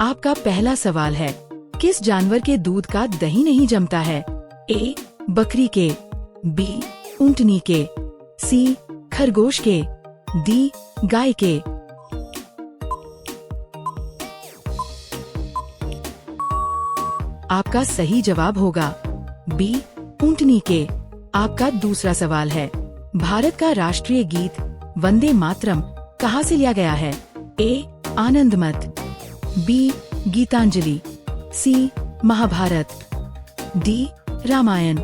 आपका पहला सवाल है, किस जानवर के दूध का दही नहीं जमता है? ए. बकरी के, बी. ऊंटनी के, सी. खरगोश के, डी. गाय के। आपका सही जवाब होगा बी. ऊंटनी के। आपका दूसरा सवाल है, भारत का राष्ट्रीय गीत वंदे मातरम कहाँ से लिया गया है? ए. आनंदमठ, बी. गीतांजलि, सी. महाभारत, डी. रामायण।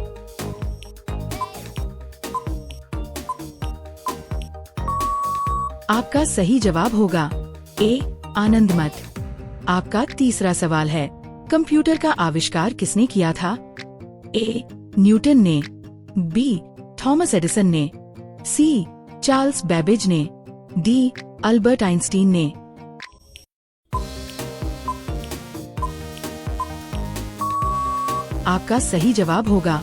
आपका सही जवाब होगा ए. आनंदमठ। आपका तीसरा सवाल है, कंप्यूटर का आविष्कार किसने किया था? ए. न्यूटन ने, बी. थॉमस एडिसन ने, सी. चार्ल्स बेबेज ने, डी. अल्बर्ट आइंस्टीन ने। आपका सही जवाब होगा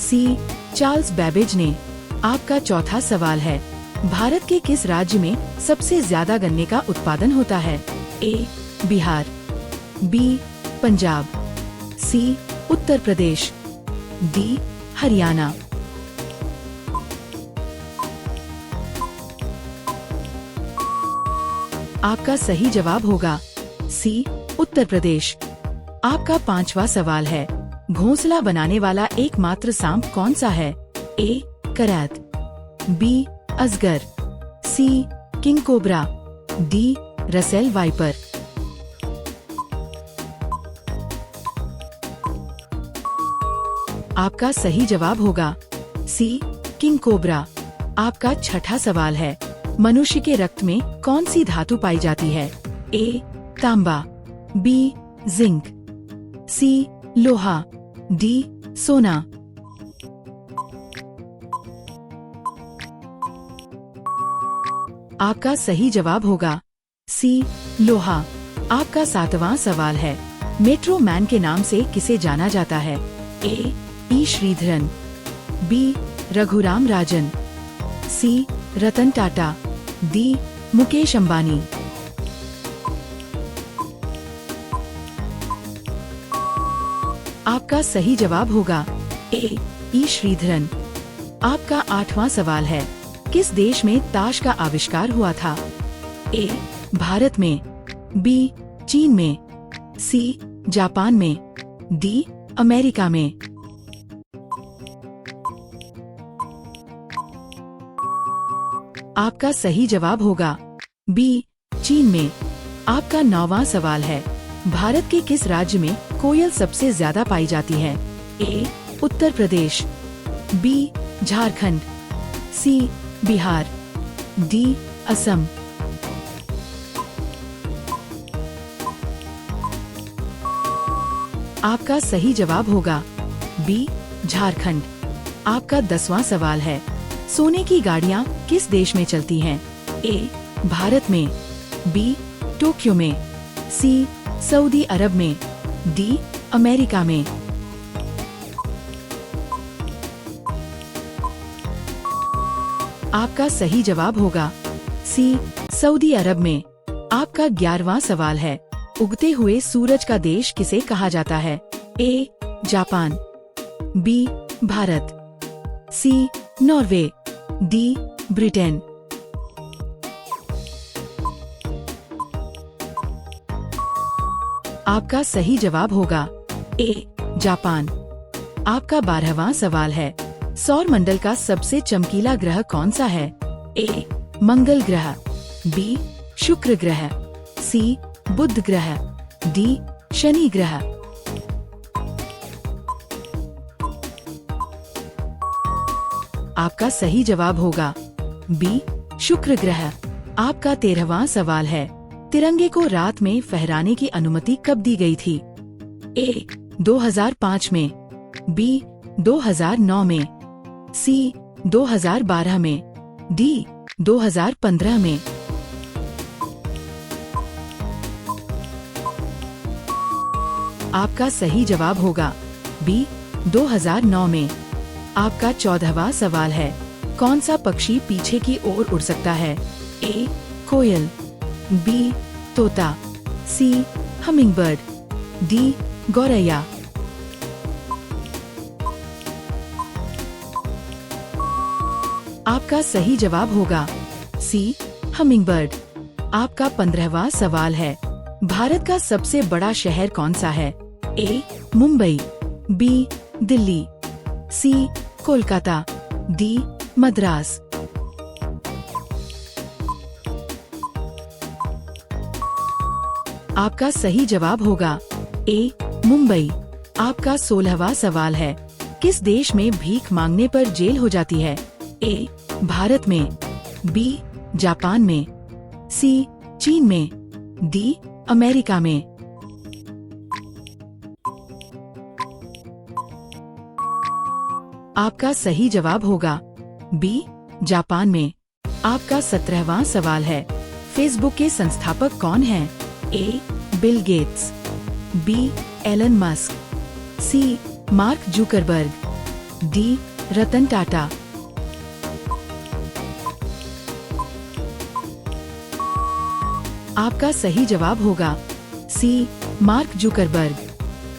सी. चार्ल्स बेबेज ने। आपका चौथा सवाल है, भारत के किस राज्य में सबसे ज्यादा गन्ने का उत्पादन होता है? ए. बिहार, बी. पंजाब, सी. उत्तर प्रदेश, डी. हरियाणा। आपका सही जवाब होगा सी. उत्तर प्रदेश। आपका पांचवा सवाल है, घोंसला बनाने वाला एकमात्र सांप कौन सा है? ए. करैत, बी. अजगर, C. King cobra, D. Russell viper. आपका सही जवाब होगा सी. King cobra. आपका छठा सवाल है, मनुष्य के रक्त में कौन सी धातु पाई जाती है? ए. तांबा, बी. जिंक, सी. लोहा, डी. सोना। आपका सही जवाब होगा सी. लोहा। आपका सातवां सवाल है, मेट्रो मैन के नाम से किसे जाना जाता है? ए. ई. श्रीधरन, बी. रघुराम राजन, सी. रतन टाटा, डी. मुकेश अंबानी। आपका सही जवाब होगा ए. ई. श्रीधरन। आपका आठवां सवाल है, किस देश में ताश का आविष्कार हुआ था? ए. भारत में, बी. चीन में, सी. जापान में, डी. अमेरिका में। आपका सही जवाब होगा बी. चीन में। आपका नौवां सवाल है, भारत के किस राज्य में कोयल सबसे ज्यादा पाई जाती है? ए. उत्तर प्रदेश, बी. झारखंड, सी. बिहार, डी. असम। आपका सही जवाब होगा बी. झारखंड। आपका 10वां सवाल है, सोने की गाड़ियाँ किस देश में चलती हैं? ए. भारत में, बी. टोक्यो में, सी. सऊदी अरब में, डी. अमेरिका में। आपका सही जवाब होगा सी. सऊदी अरब में। आपका 11वां सवाल है, उगते हुए सूरज का देश किसे कहा जाता है? A. Japan, B. Bharat, C. Norway, D. Britain. आपका सही जवाब होगा ए. जापान। आपका 12वां सवाल है, सौर मंडल का सबसे चमकीला ग्रह कौन सा है? ए. मंगल ग्रह, बी. शुक्र ग्रह, सी. बुध ग्रह, डी. शनि ग्रह। आपका सही जवाब होगा बी. शुक्र ग्रह। आपका 13वां सवाल है, तिरंगे को रात में फहराने की अनुमति कब दी गई थी? ए. 2005 में, बी. 2009 में, सी. 2012 में, डी. 2015 में। आपका सही जवाब होगा बी. 2009 में। आपका 14वां सवाल है, कौन सा पक्षी पीछे की ओर उड़ सकता है? ए. कोयल, बी. तोता, सी. हमिंगबर्ड, डी गौरैया। आपका सही जवाब होगा सी हमिंगबर्ड। आपका 15वां सवाल है, भारत का सबसे बड़ा शहर कौन सा है? ए मुंबई, बी दिल्ली, सी कोलकाता, डी मद्रास। आपका सही जवाब होगा ए मुंबई। आपका 16वां सवाल है, किस देश में भीख मांगने पर जेल हो जाती है? ए भारत में, बी जापान में, सी चीन में, डी अमेरिका में। आपका सही जवाब होगा बी जापान में। आपका 17वां सवाल है, फेसबुक के संस्थापक कौन हैं? A Bill Gates, B Elon Musk, C Mark Zuckerberg, D Ratan Tata. आपका सही जवाब होगा सी मार्क जुकरबर्ग।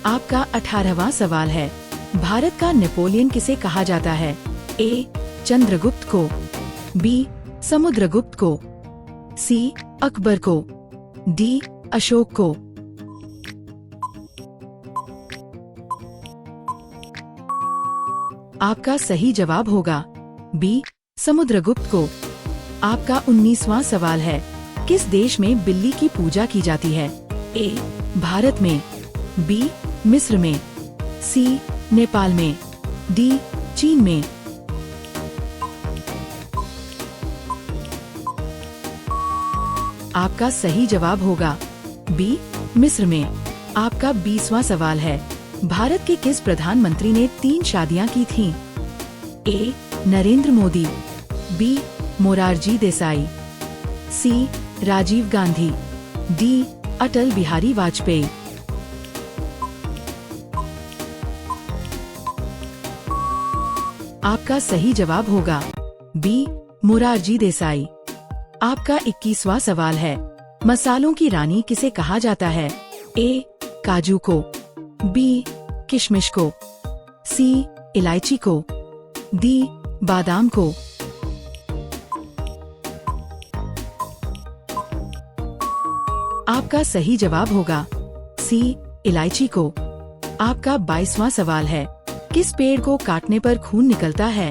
आपका 18वां सवाल है, भारत का नेपोलियन किसे कहा जाता है? ए चंद्रगुप्त को, बी समुद्रगुप्त को, सी अकबर को, डी अशोक को। आपका सही जवाब होगा बी समुद्रगुप्त को। आपका 19वां सवाल है, किस देश में बिल्ली की पूजा की जाती है? ए भारत में, बी मिस्र में, सी नेपाल में, डी चीन में। आपका सही जवाब होगा बी मिस्र में। आपका 20वां सवाल है, भारत के किस प्रधानमंत्री ने 3 शादियां की थीं? ए नरेंद्र मोदी, बी मोरारजी देसाई, सी राजीव गांधी, डी अटल बिहारी वाजपेयी। आपका सही जवाब होगा बी मोरारजी देसाई। आपका 21वां सवाल है, मसालों की रानी किसे कहा जाता है? ए काजू को, बी किशमिश को, सी इलायची को, डी बादाम को। आपका सही जवाब होगा सी इलायची को। आपका 22वां सवाल है, किस पेड़ को काटने पर खून निकलता है?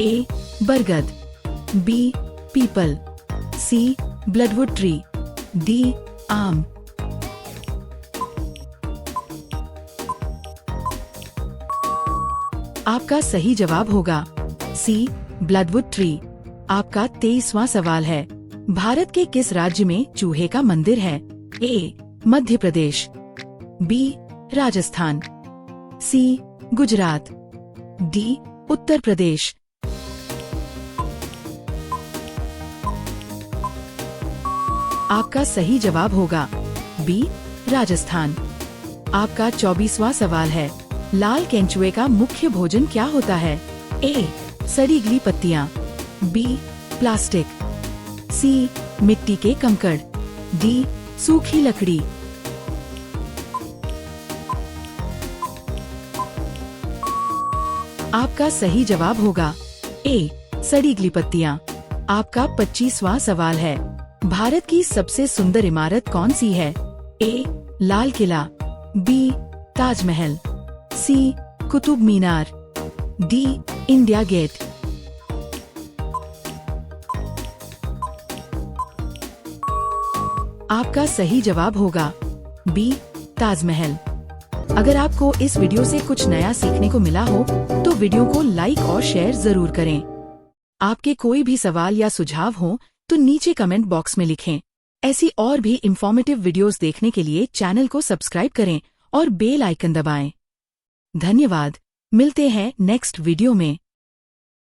ए बरगद, बी पीपल, सी ब्लडवुड ट्री, डी आम। आपका सही जवाब होगा सी ब्लडवुड ट्री। आपका 23वां सवाल है, भारत के किस राज्य में चूहे का मंदिर है? ए मध्य प्रदेश, बी राजस्थान, सी गुजरात, डी उत्तर प्रदेश। आपका सही जवाब होगा बी राजस्थान। आपका 24वां सवाल है, लाल केंचुए का मुख्य भोजन क्या होता है? ए सड़ी गली पत्तियां, बी प्लास्टिक, सी मिट्टी के कंकड़, डी सूखी लकड़ी। आपका सही जवाब होगा ए सड़ी गली पत्तियां। आपका 25वां सवाल है, भारत की सबसे सुंदर इमारत कौन सी है? ए लाल किला, बी ताजमहल, सी Qutub Minar, D India gate. आपका सही जवाब होगा बी ताजमहल। अगर आपको इस वीडियो से कुछ नया सीखने को मिला हो तो वीडियो को लाइक और शेयर जरूर करें। आपके कोई भी सवाल या सुझाव हो तो नीचे कमेंट बॉक्स में लिखें। ऐसी और भी इंफॉर्मेटिव वीडियोस देखने के लिए चैनल को सब्सक्राइब करें और बेल आइकन दबाएं। धन्यवाद। मिलते हैं नेक्स्ट वीडियो में।